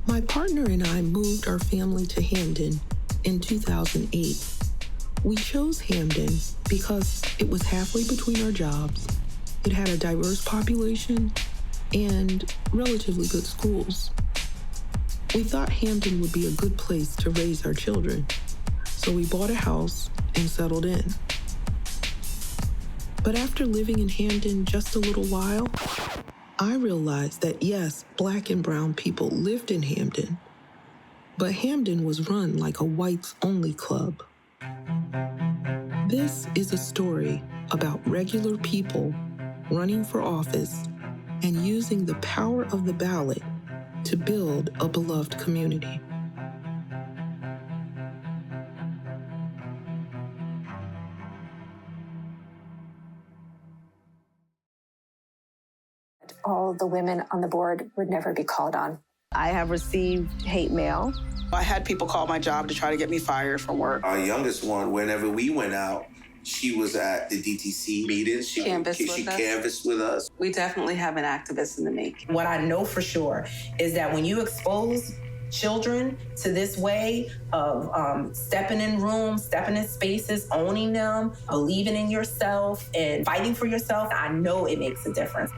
My partner and I moved our family to Hamden in 2008. We chose Hamden because it was halfway between our jobs, it had a diverse population, and relatively good schools. We thought Hamden would be a good place to raise our children, so we bought a house and settled in. But after living in Hamden just a little while, I realized that yes, Black and brown people lived in Hamden, but Hamden was run like a whites-only club. This is a story about regular people running for office and using the power of the ballot to build a beloved community. All the women on the board would never be called on. I have received hate mail. I had people call my job to try to get me fired from work. Our youngest one, whenever we went out, she was at the DTC meetings. She canvassed with us. We definitely have an activist in the making. What I know for sure is that when you expose children to this way of stepping in rooms, stepping in spaces, owning them, believing in yourself, and fighting for yourself, I know it makes a difference.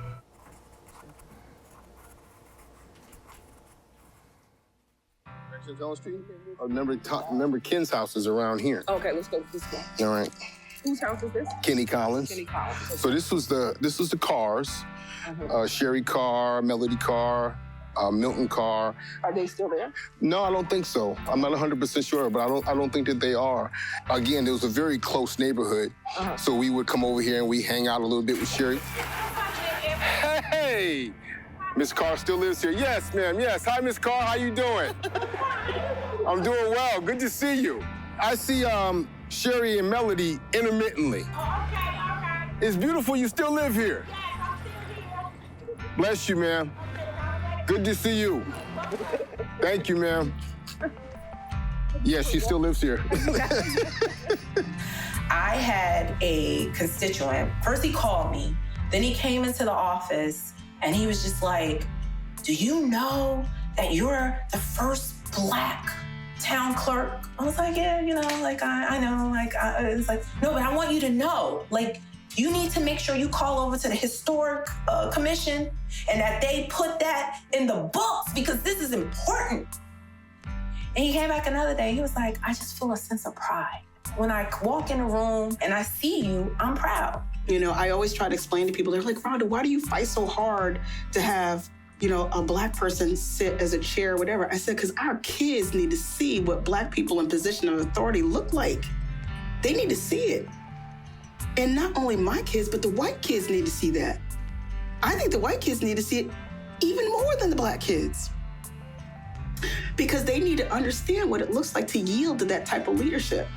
On the street? Remember Ken's house is around here. Okay, let's go this way. All right. Whose house is this? Kenny Collins. Kenny Collins. Okay. So this was the Carrs. Sherry Carr, Melody Carr, Milton Carr. Are they still there? No, I don't think so. I'm not 100% sure, but I don't think that they are. Again, there was a very close neighborhood, so we would come over here and we hang out a little bit with Sherry. Hey! Miss Carr still lives here. Yes, ma'am, yes. Hi, Miss Carr, how you doing? I'm doing well, good to see you. I see Sherry and Melody intermittently. Oh, okay. It's beautiful you still live here. Yes, I'm still here. Bless you, ma'am. Good to see you. Thank you, ma'am. Yes, she still lives here. I had a constituent. First he called me, then he came into the office and he was just like, do you know that you're the first Black town clerk? I was like, yeah, I know. It's like, no, but I want you to know, you need to make sure you call over to the historic commission and that they put that in the books because this is important. And he came back another day. He was like, I just feel a sense of pride. When I walk in a room and I see you, I'm proud. I always try to explain to people, they're like, Rhonda, why do you fight so hard to have, a Black person sit as a chair or whatever? I said, because our kids need to see what Black people in position of authority look like. They need to see it. And not only my kids, but the white kids need to see that. I think the white kids need to see it even more than the Black kids. Because they need to understand what it looks like to yield to that type of leadership.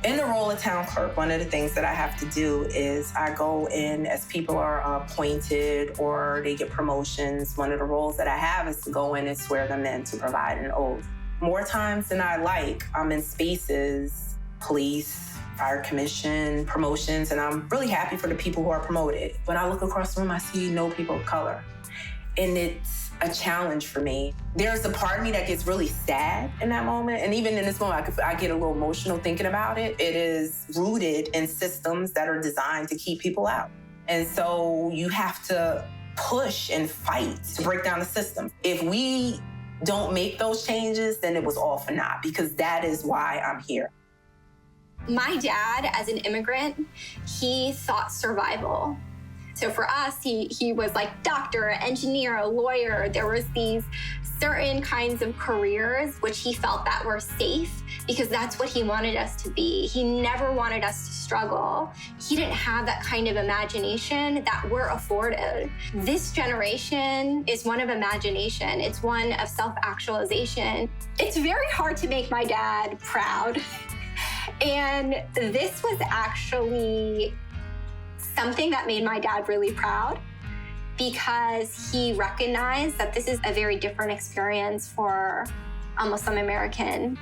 In the role of town clerk, one of the things that I have to do is I go in as people are appointed or they get promotions. One of the roles that I have is to go in and swear them in to provide an oath. More times than I like, I'm in spaces, police, fire commission, promotions, and I'm really happy for the people who are promoted. When I look across the room, I see no people of color. And it's a challenge for me. There's a part of me that gets really sad in that moment. And even in this moment, I get a little emotional thinking about it. It is rooted in systems that are designed to keep people out. And so you have to push and fight to break down the system. If we don't make those changes, then it was all for naught, because that is why I'm here. My dad, as an immigrant, he thought survival. So for us, he was like doctor, engineer, lawyer. There was these certain kinds of careers which he felt that were safe because that's what he wanted us to be. He never wanted us to struggle. He didn't have that kind of imagination that we're afforded. This generation is one of imagination. It's one of self-actualization. It's very hard to make my dad proud. And this was actually something that made my dad really proud because he recognized that this is a very different experience for a Muslim American.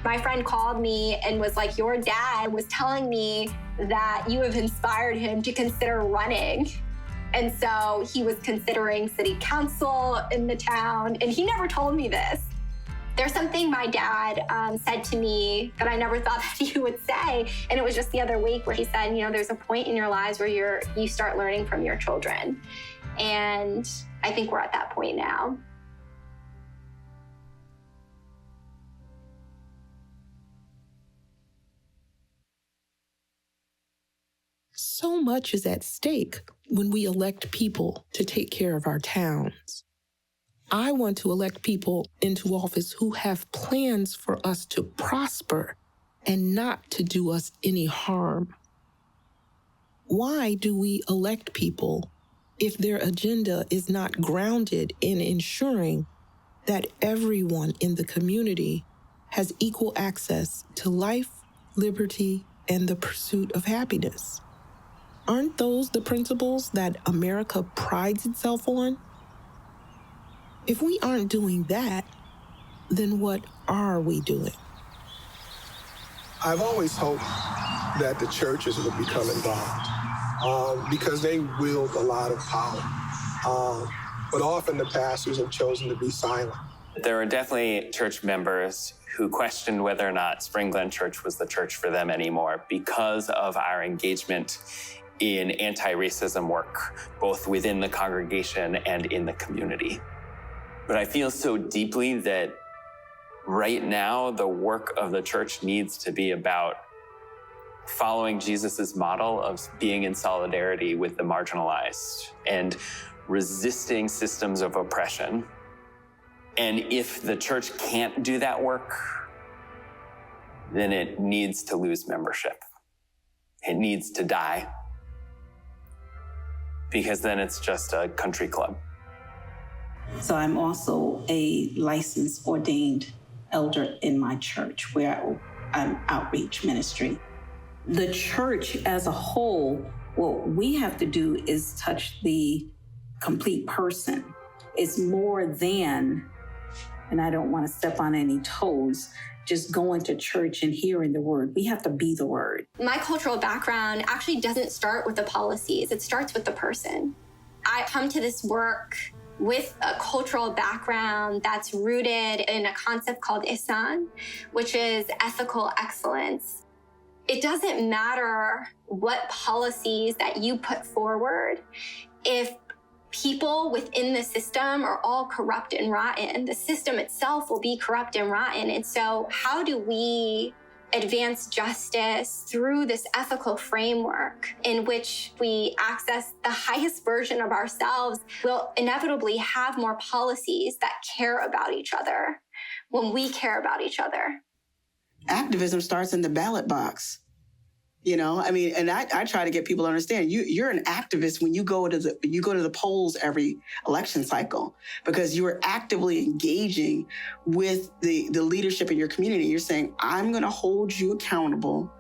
My friend called me and was like, your dad was telling me that you have inspired him to consider running. And so he was considering city council in the town, and he never told me this. There's something my dad said to me that I never thought that he would say, and it was just the other week where he said, there's a point in your lives where you start learning from your children. And I think we're at that point now. So much is at stake when we elect people to take care of our towns. I want to elect people into office who have plans for us to prosper and not to do us any harm. Why do we elect people if their agenda is not grounded in ensuring that everyone in the community has equal access to life, liberty, and the pursuit of happiness? Aren't those the principles that America prides itself on? If we aren't doing that, then what are we doing? I've always hoped that the churches would become involved because they wield a lot of power. But often the pastors have chosen to be silent. There are definitely church members who questioned whether or not Spring Glen Church was the church for them anymore because of our engagement in anti-racism work, both within the congregation and in the community. But I feel so deeply that right now, the work of the church needs to be about following Jesus's model of being in solidarity with the marginalized and resisting systems of oppression. And if the church can't do that work, then it needs to lose membership. It needs to die, because then it's just a country club. So I'm also a licensed ordained elder in my church where I'm outreach ministry. The church as a whole, what we have to do is touch the complete person. It's more than, and I don't want to step on any toes, just going to church and hearing the word. We have to be the word. My cultural background actually doesn't start with the policies. It starts with the person. I come to this work with a cultural background that's rooted in a concept called Ihsan, which is ethical excellence. It doesn't matter what policies that you put forward. If people within the system are all corrupt and rotten, the system itself will be corrupt and rotten. And so how do we advance justice through this ethical framework in which we access the highest version of ourselves? We'll inevitably have more policies that care about each other when we care about each other. Activism starts in the ballot box. And I try to get people to understand you're an activist when you go to the polls every election cycle, because you are actively engaging with the leadership in your community. You're saying, I'm going to hold you accountable.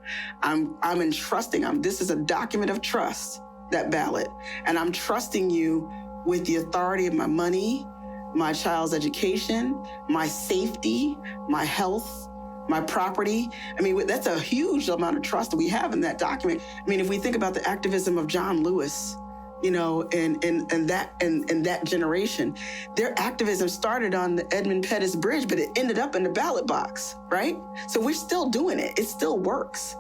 I'm entrusting. This is a document of trust, that ballot, and I'm trusting you with the authority of my money, my child's education, my safety, my health, my property. That's a huge amount of trust that we have in that document. If we think about the activism of John Lewis, and that generation, their activism started on the Edmund Pettus Bridge, but it ended up in the ballot box, right? So we're still doing it. It still works.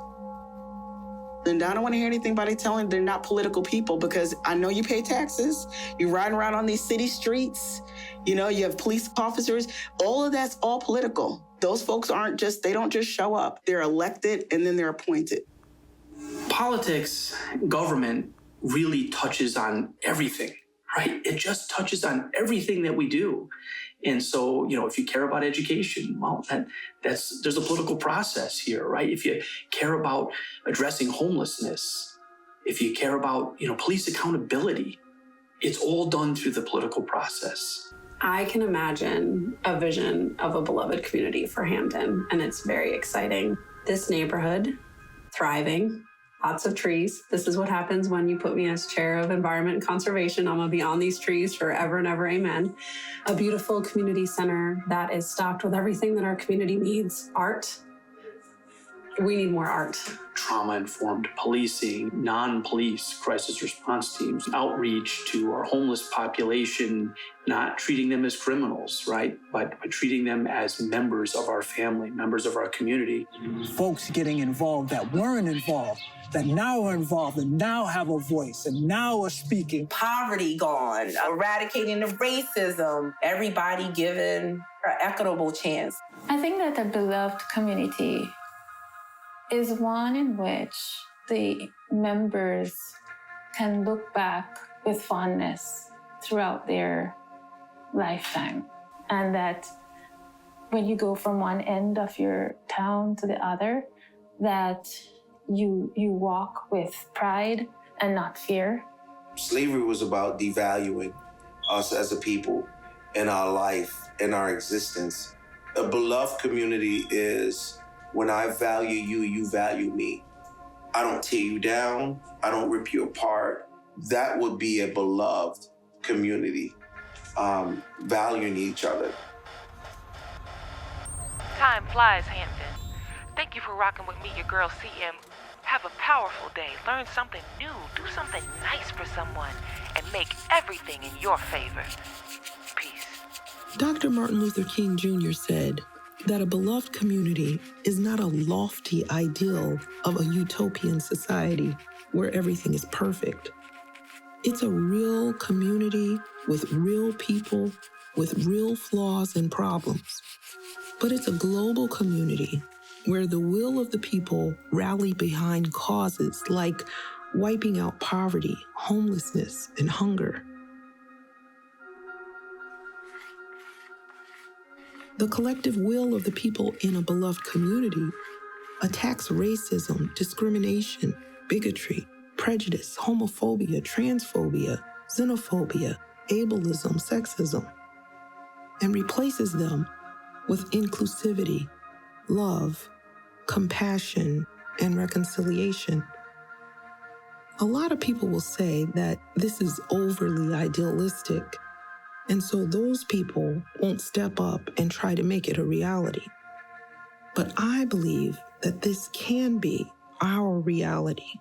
And I don't want to hear anything about it telling they're not political people, because I know you pay taxes. You're riding around on these city streets. You have police officers. All of that's all political. Those folks they don't just show up. They're elected and then they're appointed. Politics, government really touches on everything, right? It just touches on everything that we do. And so, if you care about education, well, there's a political process here, right? If you care about addressing homelessness, if you care about, police accountability, it's all done through the political process. I can imagine a vision of a beloved community for Hamden, and it's very exciting. This neighborhood, thriving, lots of trees. This is what happens when you put me as chair of environment and conservation. I'm gonna be on these trees forever and ever, amen. A beautiful community center that is stocked with everything that our community needs: art, We need more art. Trauma-informed policing, non-police crisis response teams, outreach to our homeless population, not treating them as criminals, right? But treating them as members of our family, members of our community. Folks getting involved that weren't involved, that now are involved and now have a voice and now are speaking. Poverty gone, eradicating the racism, everybody given an equitable chance. I think that the beloved community is one in which the members can look back with fondness throughout their lifetime. And that when you go from one end of your town to the other, that you walk with pride and not fear. Slavery was about devaluing us as a people and our life and our existence. A beloved community is when I value you, you value me. I don't tear you down. I don't rip you apart. That would be a beloved community, valuing each other. Time flies, Hamden. Thank you for rocking with me, your girl CM. Have a powerful day. Learn something new. Do something nice for someone. And make everything in your favor. Peace. Dr. Martin Luther King Jr. said that a beloved community is not a lofty ideal of a utopian society where everything is perfect. It's a real community with real people, with real flaws and problems. But it's a global community where the will of the people rally behind causes like wiping out poverty, homelessness, and hunger. The collective will of the people in a beloved community attacks racism, discrimination, bigotry, prejudice, homophobia, transphobia, xenophobia, ableism, sexism, and replaces them with inclusivity, love, compassion, and reconciliation. A lot of people will say that this is overly idealistic, and so those people won't step up and try to make it a reality. But I believe that this can be our reality.